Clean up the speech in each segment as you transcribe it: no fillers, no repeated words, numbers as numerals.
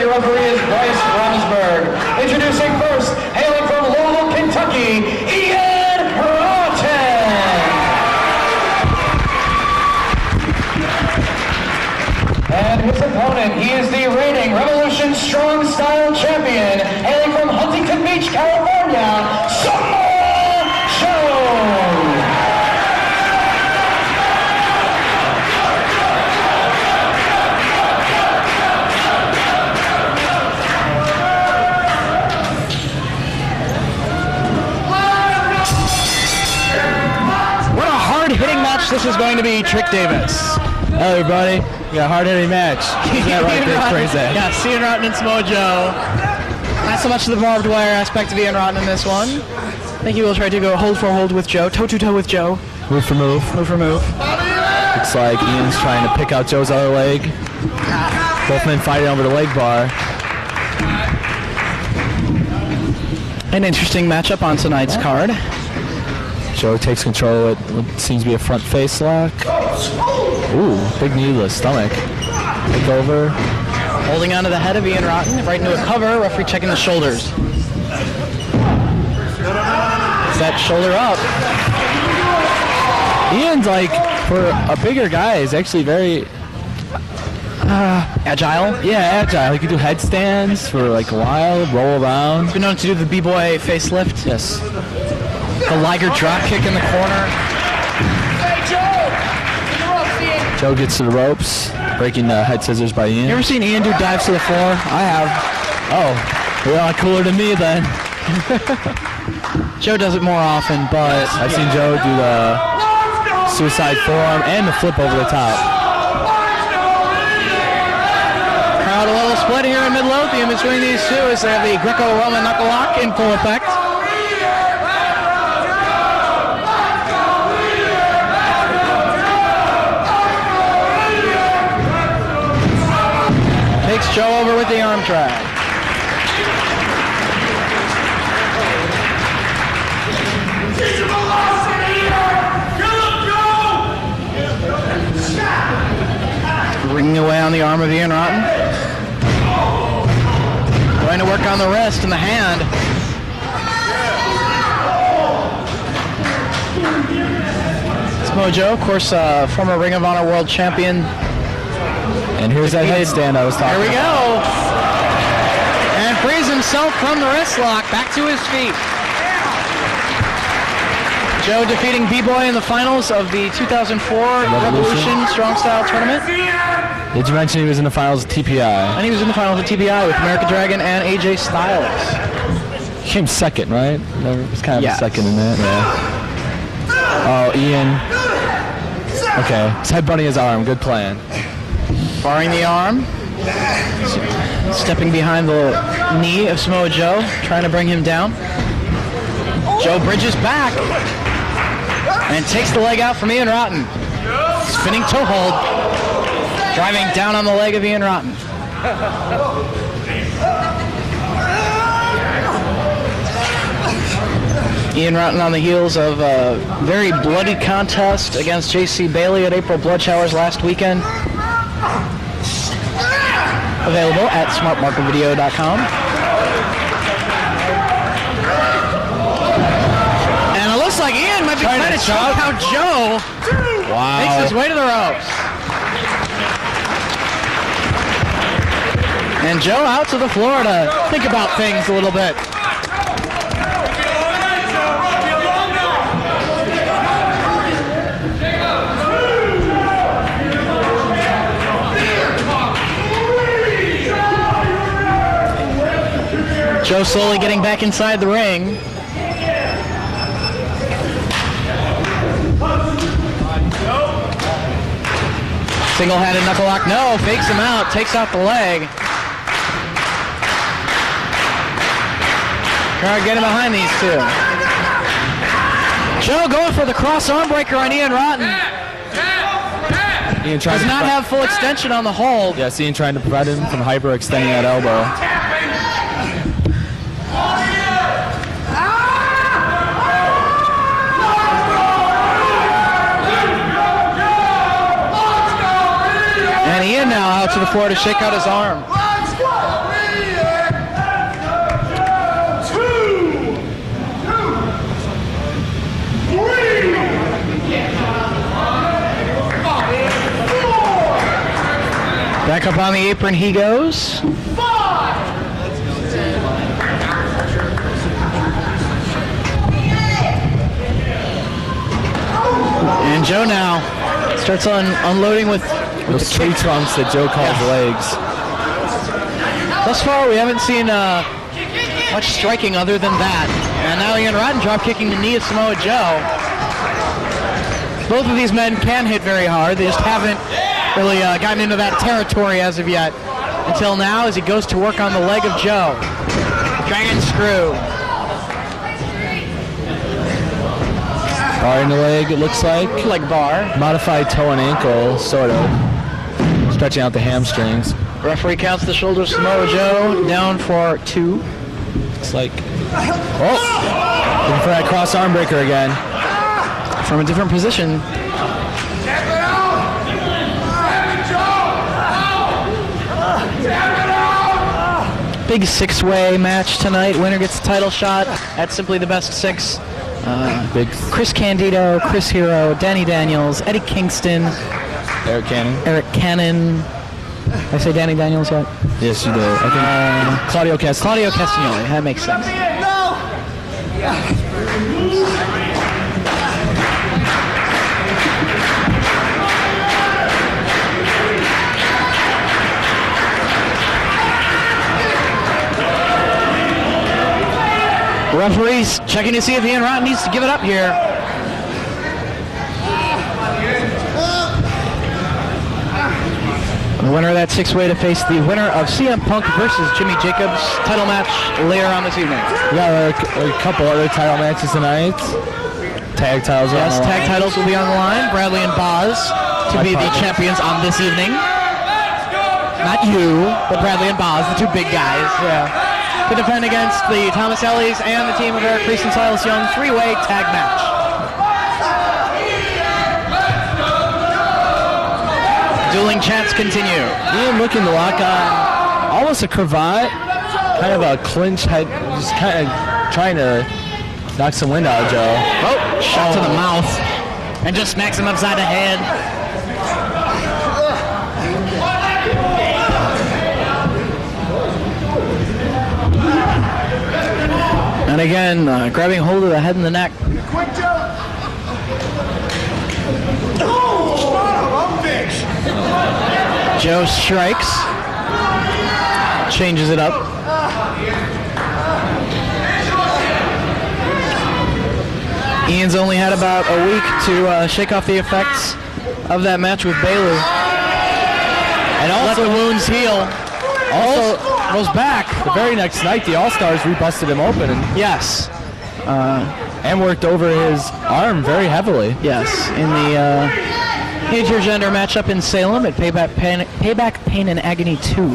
your referee is Bryce Ramsberg. Introducing first, hailing from Louisville, Kentucky, Ian Rotten. And his opponent, he is the reigning Revolution Strong Style Champion, hailing from Huntington Beach, California, Samoa. Hitting match this is going to be, Trick Davis. Hello everybody, we got a hard-hitting match. Isn't that right there, crazy? Yeah, Ian Rotten and Samoa Joe. Not so much the barbed wire aspect of Ian Rotten in this one. I think he will try to go hold for hold with Joe, toe-to-toe with Joe. Move for move. Move for move. Looks like Ian's trying to pick out Joe's other leg. Both men fighting over the leg bar. An interesting matchup on tonight's card. Joe takes control of what seems to be a front face lock. Ooh, big knee to the stomach. Look over. Holding onto the head of Ian Rotten, right into a cover, referee checking the shoulders. Set shoulder up. Ian's like, for a bigger guy, is actually very agile? Yeah, agile. He can do headstands for like a while, roll around. He's been known to do the B-boy facelift. Yes. The Liger drop kick in the corner. Hey, Joe! Joe gets to the ropes, breaking the head scissors by Ian. You ever seen Ian do dives to the floor? I have. Oh, you're a lot cooler than me then. Joe does it more often, but I've seen Joe do the suicide forearm and the flip over the top. Crowd a little split here in Midlothian between these two as they have the Greco-Roman knuckle lock in full effect. Takes Joe over with the arm drag. Ringing away on the arm of Ian Rotten. Going to work on the wrist and the hand. Samoa Joe, of course, former Ring of Honor World Champion. And here's that headstand I was talking about. Here we go. And frees himself from the wrist lock. Back to his feet. Joe defeating B-Boy in the finals of the 2004 Revolution Strong Style Tournament. Did you mention he was in the finals of TPI? And he was in the finals of TPI with American Dragon and AJ Styles. He came second, right? It was kind of Yes. a second in that. Yeah. Oh, Ian. Okay, he's headbutting his arm. Good plan. Barring the arm. Stepping behind the knee of Samoa Joe, trying to bring him down. Joe bridges back and takes the leg out from Ian Rotten. Spinning toe hold. Driving down on the leg of Ian Rotten. Ian Rotten on the heels of a very bloody contest against J.C. Bailey at April Blood Showers last weekend. Available at smartmarketvideo.com. And it looks like Ian might be trying to choke out Joe. Wow. Makes his way to the ropes. And Joe out to the floor to think about things a little bit. Joe slowly getting back inside the ring. Single-handed knuckle lock, no, fakes him out, takes out the leg. Crowd getting behind these two. Joe going for the cross arm breaker on Ian Rotten. Ian Does not have full extension on the hold. Yes, Ian trying to prevent him from hyperextending that elbow. And Ian now out to the floor to shake out his arm. Back up on the apron he goes. And Joe now starts unloading with those tree trunks that Joe calls legs. Thus far, we haven't seen much striking other than that. And now Ian Rotten drop kicking the knee of Samoa Joe. Both of these men can hit very hard. They just haven't really gotten into that territory as of yet. Until now, as he goes to work on the leg of Joe. Dragon screw. Bar in the leg, it looks like. Leg bar. Modified toe and ankle, sort of. Stretching out the hamstrings. Referee counts the shoulders. Samoa Joe down for 2. Looks like. Oh! Looking for that cross arm breaker again. From a different position. Big 6-way match tonight. Winner gets the title shot at Simply the Best 6. Big Chris Candido, Chris Hero, Danny Daniels, Eddie Kingston, Eric Cannon. Did I say Danny Daniels yet? Yes, you did. I think Claudio Castagnoli. That makes sense. Referees checking to see if Ian Rotten needs to give it up here. The winner of that 6-way to face the winner of CM Punk versus Jimmy Jacobs title match later on this evening. We got a couple other title matches tonight. Tag titles. Yes, tag titles will be on the line. Bradley and Boz to be the champions on this evening. Not you, but Bradley and Boz, the 2 big guys. Yeah. To defend against the Thomas Ellies and the team of Eric Priest and Silas Young 3-way tag match. Dueling chants continue. Ian looking to lock on almost a cravat, kind of a clinch head, just kind of trying to knock some wind out of Joe. Oh, shot to the mouth and just smacks him upside the head. And again, grabbing hold of the head and the neck. Joe strikes. Changes it up. Ian's only had about a week to shake off the effects of that match with Bailey. And also let the wounds heal. Also, goes back. The very next night, the All-Stars rebusted him open. And yes. And worked over his arm very heavily. Yes. In the intergender matchup in Salem at Payback Pain and Agony 2.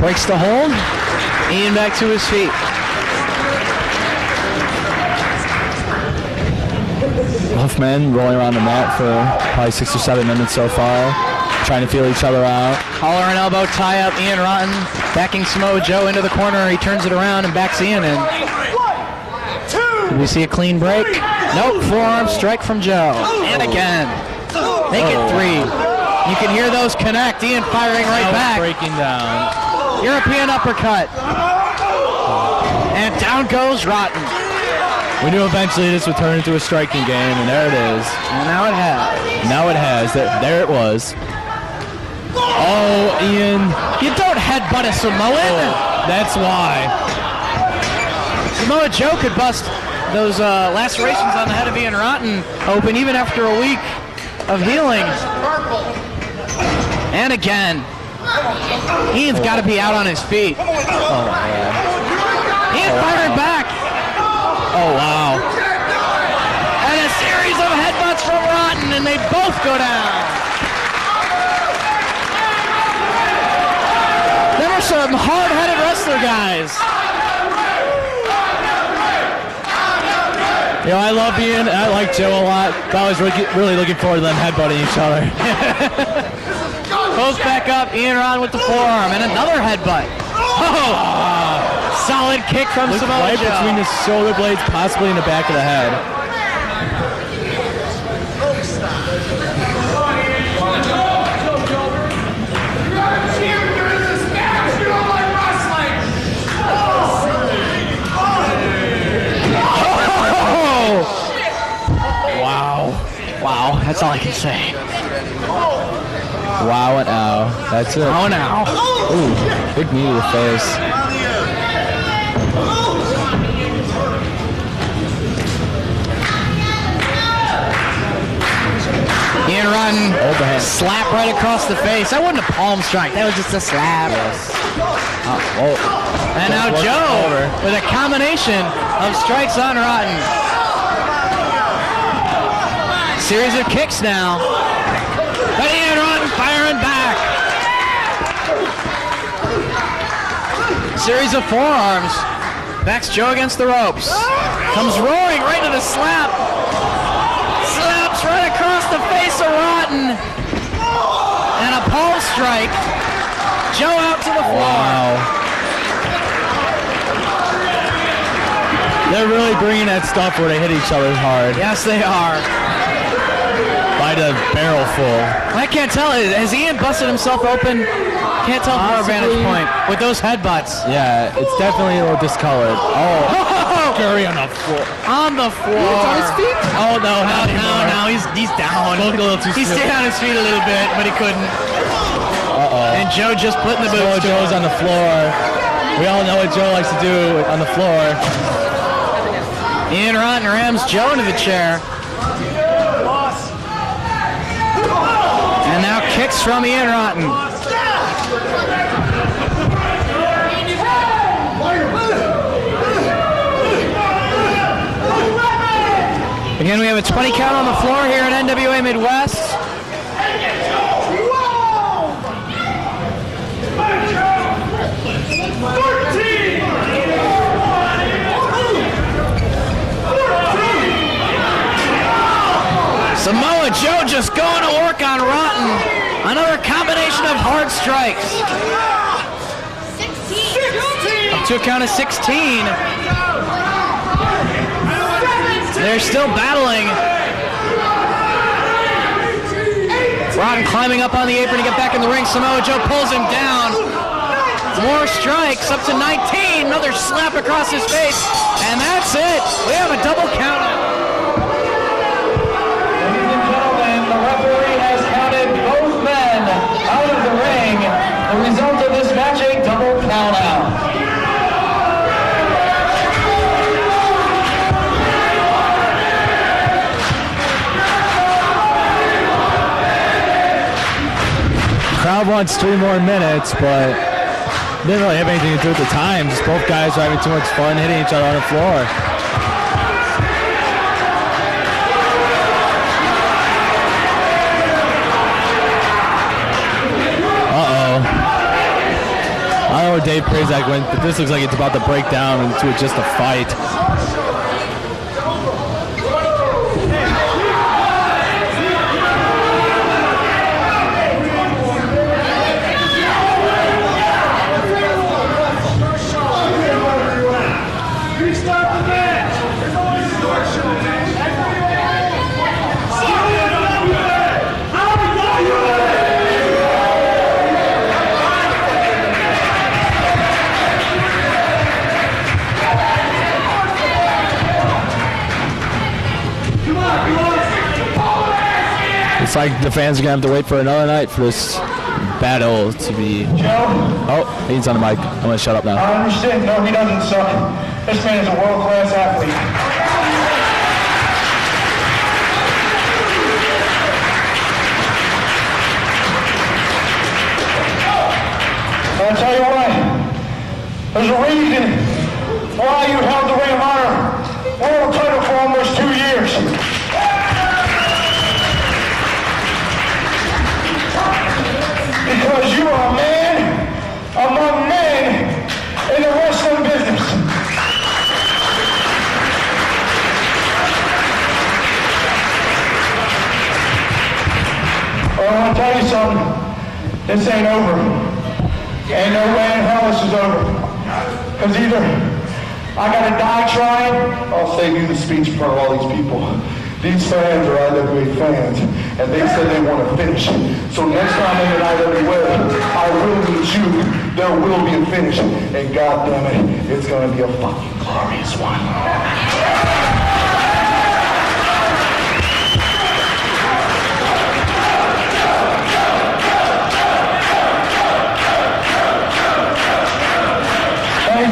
Breaks the hold. Ian back to his feet. Both men rolling around the mat for probably 6 or 7 minutes so far, trying to feel each other out. Collar and elbow tie up. Ian Rotten backing Samoa Joe into the corner. He turns it around and backs Ian in. Did we see a clean break? Nope. Forearm strike from Joe. And again. Make it 3. You can hear those connect. Ian firing right back. Breaking down. European uppercut. And down goes Rotten. We knew eventually this would turn into a striking game, and there it is. And now it has. Now it has. There it was. Oh, Ian. You don't headbutt a Samoan. Oh, that's why. Samoa Joe could bust those lacerations on the head of Ian Rotten open even after a week of healing. And again. Ian's got to be out on his feet. Oh, man. Ian firing back. Oh, wow. And a series of headbutts from Rotten, and they both go down. There are some hard-headed wrestler guys. You know, I love Ian. I like Joe a lot. I was really looking forward to them headbutting each other. Goes back up. Ian Rotten with the forearm, and another headbutt. Oh! Solid kick from Samoa right Joe. Between the shoulder blades, possibly in the back of the head. That's all I can say. Wow and ow. That's it. Wow and ow. Ooh, big knee to the face. Ian Rotten, Overhand. slap right across the face. That wasn't a palm strike. That was just a slap. And now Joe with a combination of strikes on Rotten. Series of kicks now. But Ian Rotten firing back. Series of forearms. Backs Joe against the ropes. Comes roaring right to the slap. Slaps right across the face of Rotten. And a palm strike. Joe out to the floor. Wow. They're really bringing that stuff where they hit each other hard. Yes, they are. By the barrel full. I can't tell. Has Ian busted himself open? Can't tell from our vantage point with those headbutts. Yeah, it's definitely a little discolored. Oh, Curry on the floor. On the floor. He's on his feet? Oh, no, he's down. Spoke a little too He soon. stayed on his feet a little bit, but he couldn't. Uh-oh. And Joe just putting the boots to Joe's him. on the floor. We all know what Joe likes to do on the floor. Ian Rotten rams Joe into the chair. And now kicks from Ian Rotten. Again, we have a 20 count on the floor here at NWA Midwest. Samoa Joe just going to work on Rotten. Another combination of hard strikes. Up to a count of 16. They're still battling. Rotten climbing up on the apron to get back in the ring. Samoa Joe pulls him down. More strikes, up to 19. Another slap across his face. And that's it. We have a double count. Ladies and gentlemen, the referee has counted both men out of the ring. The result of this match, a double count out. Crowd wants 3 more minutes, but didn't really have anything to do with the time. Just both guys were having too much fun hitting each other on the floor. Uh-oh. I don't know where Dave Prazak went, but this looks like it's about to break down into just a fight. It's like the fans are going to have to wait for another night for this battle to be... Joe? Oh, he's on the mic. I'm going to shut up now. I understand. No, he doesn't suck. This man is a world-class athlete. I'll tell you what. There's a reason why you held the Ring of Honor world title for almost 2 years. Because you are a man among men in the wrestling business. Well, I want to tell you something. This ain't over. Ain't no way in hell this is over. Because either I gotta die trying, or I'll save you the speech in front of all these people. These fans are IWA fans, and they said they want to finish. So next time I'm in IWA, I will meet you. There will be a finish, and God damn it, it's gonna be a fucking glorious one.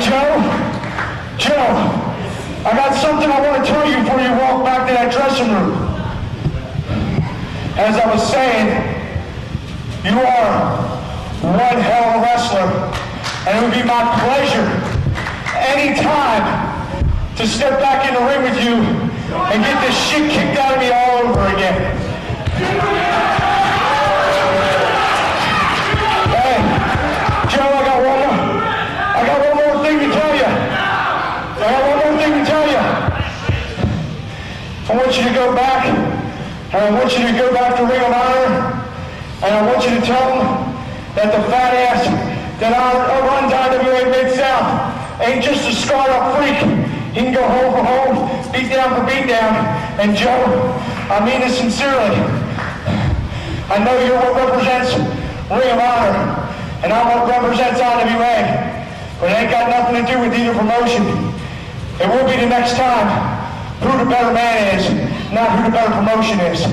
Joe, I got something I want to tell you before you walk back to that dressing room. As I was saying, you are one hell of a wrestler, and it would be my pleasure anytime to step back in the ring with you and get this shit kicked out of me all over again. Hey, Joe, I got one more thing to tell you. I want you to go back, and I want you to go back to Ring of Honor, and I want you to tell them that the fat ass that runs IWA Mid-South ain't just a scarred-up freak. He can go home for home, beat down for beat down. And Joe, I mean this sincerely. I know you're what represents Ring of Honor, and I'm what represents IWA, but it ain't got nothing to do with either promotion. It will be the next time who the better man is, not who the better promotion is.